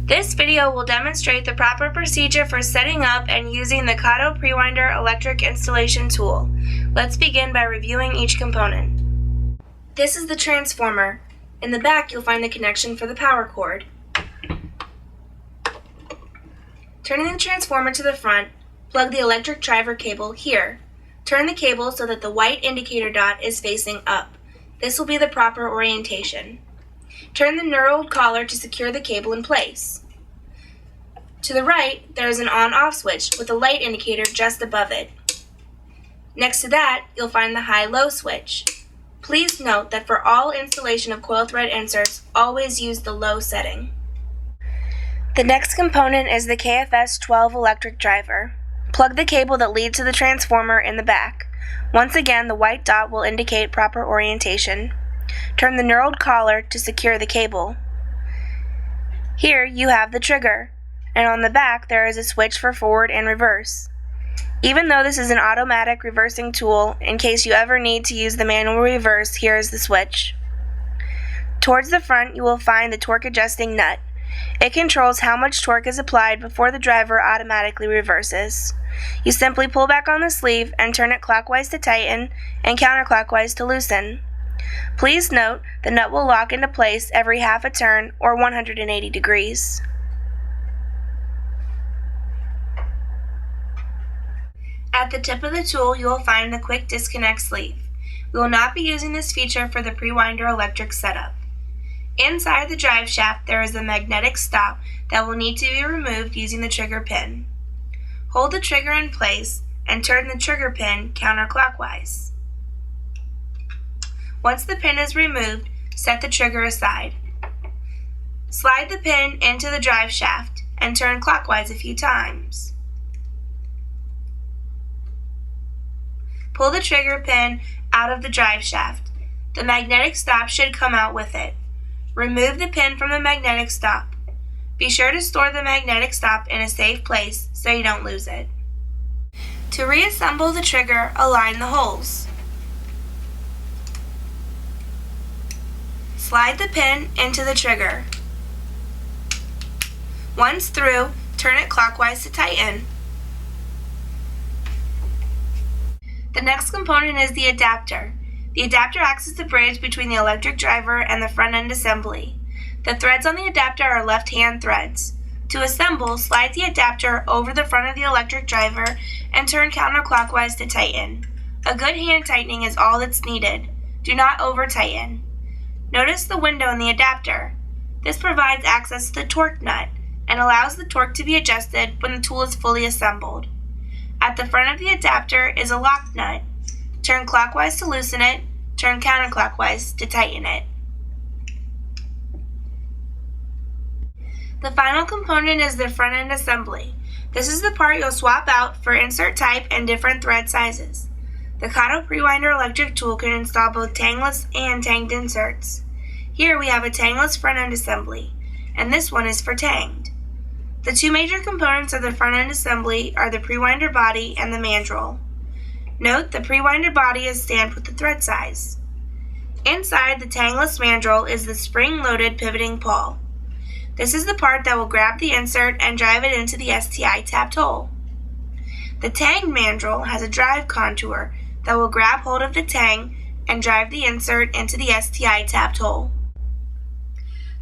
This video will demonstrate the proper procedure for setting up and using the KATO Prewinder electric installation tool. Let's begin by reviewing each component. This is the transformer. In the back, you'll find the connection for the power cord. Turning the transformer to the front, plug the electric driver cable here. Turn the cable so that the white indicator dot is facing up. This will be the proper orientation. Turn the knurled collar to secure the cable in place. To the right, there is an on-off switch with a light indicator just above it. Next to that, you'll find the high-low switch. Please note that for all installation of coil thread inserts, always use the low setting. The next component is the KFS12 electric driver. Plug the cable that leads to the transformer in the back. Once again, the white dot will indicate proper orientation. Turn the knurled collar to secure the cable. Here you have the trigger, and on the back there is a switch for forward and reverse. Even though this is an automatic reversing tool, in case you ever need to use the manual reverse, here is the switch. Towards the front you will find the torque adjusting nut. It controls how much torque is applied before the driver automatically reverses. You simply pull back on the sleeve and turn it clockwise to tighten and counterclockwise to loosen. Please note the nut will lock into place every half a turn or 180 degrees. At the tip of the tool, you will find the quick disconnect sleeve. We will not be using this feature for the Prewinder electric setup. Inside the drive shaft, there is a magnetic stop that will need to be removed using the trigger pin. Hold the trigger in place and turn the trigger pin counterclockwise. Once the pin is removed, set the trigger aside. Slide the pin into the drive shaft and turn clockwise a few times. Pull the trigger pin out of the drive shaft. The magnetic stop should come out with it. Remove the pin from the magnetic stop. Be sure to store the magnetic stop in a safe place so you don't lose it. To reassemble the trigger, align the holes. Slide the pin into the trigger. Once through, turn it clockwise to tighten. The next component is the adapter. The adapter acts as the bridge between the electric driver and the front end assembly. The threads on the adapter are left-hand threads. To assemble, slide the adapter over the front of the electric driver and turn counterclockwise to tighten. A good hand tightening is all that's needed. Do not over-tighten. Notice the window in the adapter. This provides access to the torque nut and allows the torque to be adjusted when the tool is fully assembled. At the front of the adapter is a lock nut. Turn clockwise to loosen it, turn counterclockwise to tighten it. The final component is the front end assembly. This is the part you'll swap out for insert type and different thread sizes. The KATO Prewinder electric tool can install both tangless and tanged inserts. Here we have a tangless front end assembly, and this one is for tanged. The two major components of the front end assembly are the Prewinder body and the mandrel. Note the Prewinder body is stamped with the thread size. Inside the tangless mandrel is the spring-loaded pivoting pawl. This is the part that will grab the insert and drive it into the STI tapped hole. The tanged mandrel has a drive contour that will grab hold of the tang and drive the insert into the STI tapped hole.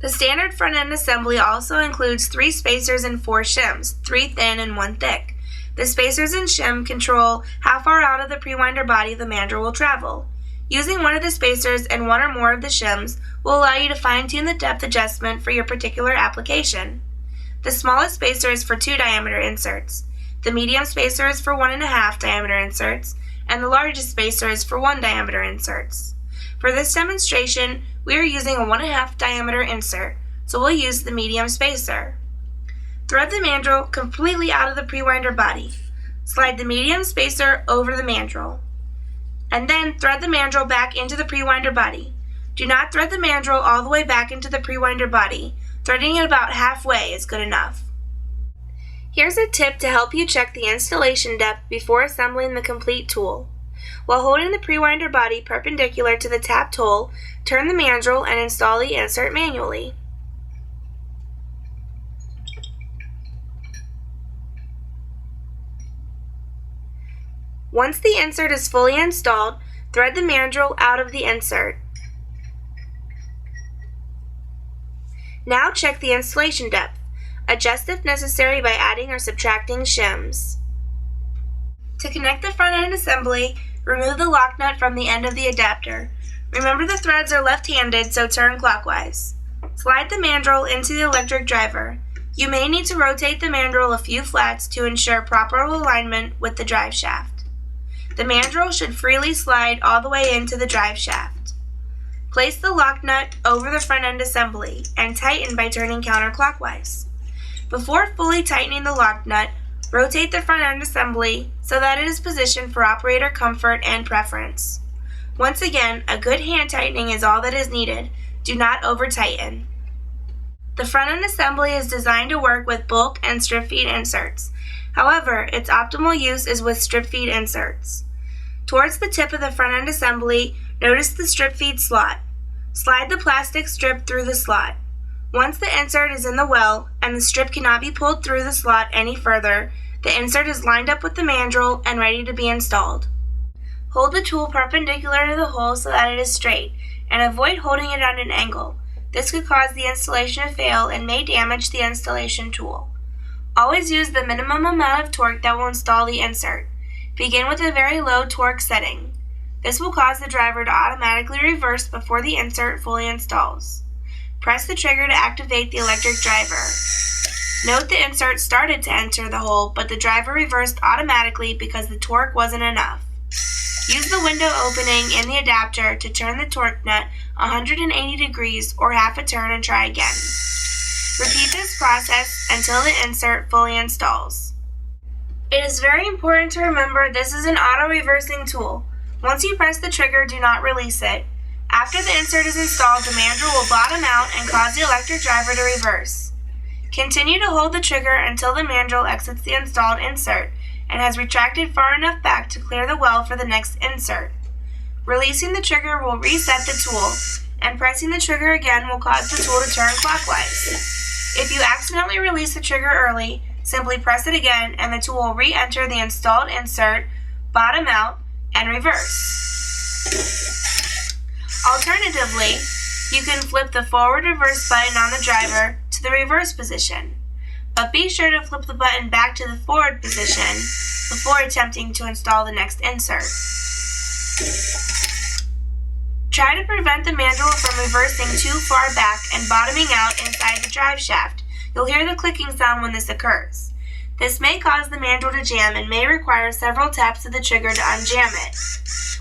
The standard front end assembly also includes 3 spacers and 4 shims, 3 thin and 1 thick. The spacers and shim control how far out of the Prewinder body the mandrel will travel. Using one of the spacers and one or more of the shims will allow you to fine-tune the depth adjustment for your particular application. The smallest spacer is for 2 diameter inserts. The medium spacer is for 1.5 diameter inserts, and the largest spacer is for 1 diameter inserts. For this demonstration, we are using a 1.5 diameter insert, so we'll use the medium spacer. Thread the mandrel completely out of the Prewinder body. Slide the medium spacer over the mandrel. And then thread the mandrel back into the Prewinder body. Do not thread the mandrel all the way back into the Prewinder body. Threading it about halfway is good enough. Here's a tip to help you check the installation depth before assembling the complete tool. While holding the Prewinder body perpendicular to the tapped hole, turn the mandrel and install the insert manually. Once the insert is fully installed, thread the mandrel out of the insert. Now check the installation depth. Adjust if necessary by adding or subtracting shims. To connect the front end assembly, remove the lock nut from the end of the adapter. Remember the threads are left-handed, so turn clockwise. Slide the mandrel into the electric driver. You may need to rotate the mandrel a few flats to ensure proper alignment with the drive shaft. The mandrel should freely slide all the way into the drive shaft. Place the lock nut over the front end assembly and tighten by turning counterclockwise. Before fully tightening the lock nut, rotate the front end assembly so that it is positioned for operator comfort and preference. Once again, a good hand tightening is all that is needed. Do not over-tighten. The front end assembly is designed to work with bulk and strip feed inserts. However, its optimal use is with strip feed inserts. Towards the tip of the front end assembly, notice the strip feed slot. Slide the plastic strip through the slot. Once the insert is in the well and the strip cannot be pulled through the slot any further, the insert is lined up with the mandrel and ready to be installed. Hold the tool perpendicular to the hole so that it is straight, and avoid holding it at an angle. This could cause the installation to fail and may damage the installation tool. Always use the minimum amount of torque that will install the insert. Begin with a very low torque setting. This will cause the driver to automatically reverse before the insert fully installs. Press the trigger to activate the electric driver. Note the insert started to enter the hole, but the driver reversed automatically because the torque wasn't enough. Use the window opening in the adapter to turn the torque nut 180 degrees or half a turn and try again. Repeat this process until the insert fully installs. It is very important to remember this is an auto-reversing tool. Once you press the trigger, do not release it. After the insert is installed, the mandrel will bottom out and cause the electric driver to reverse. Continue to hold the trigger until the mandrel exits the installed insert and has retracted far enough back to clear the well for the next insert. Releasing the trigger will reset the tool, and pressing the trigger again will cause the tool to turn clockwise. If you accidentally release the trigger early, simply press it again and the tool will re-enter the installed insert, bottom out, and reverse. Alternatively, you can flip the forward reverse button on the driver to the reverse position, but be sure to flip the button back to the forward position before attempting to install the next insert. Try to prevent the mandrel from reversing too far back and bottoming out inside the drive shaft. You'll hear the clicking sound when this occurs. This may cause the mandrel to jam and may require several taps of the trigger to unjam it.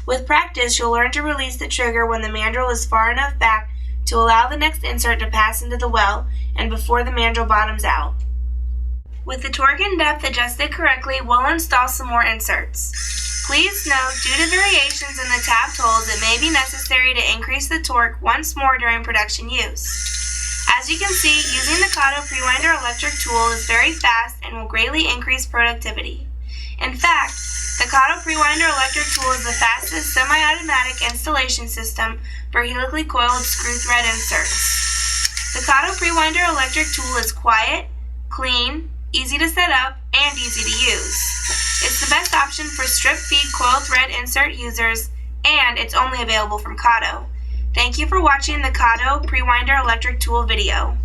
With practice, you'll learn to release the trigger when the mandrel is far enough back to allow the next insert to pass into the well and before the mandrel bottoms out. With the torque and depth adjusted correctly, we'll install some more inserts. Please note, due to variations in the tapped holes, it may be necessary to increase the torque once more during production use. As you can see, using the KATO Prewinder electric tool is very fast and will greatly increase productivity. In fact, the KATO Prewinder electric tool is the fastest semi-automatic installation system for helically coiled screw thread inserts. The KATO Prewinder electric tool is quiet, clean, easy to set up, and easy to use. It's the best option for strip feed coil thread insert users, and it's only available from KATO. Thank you for watching the KATO Prewinder electric tool video.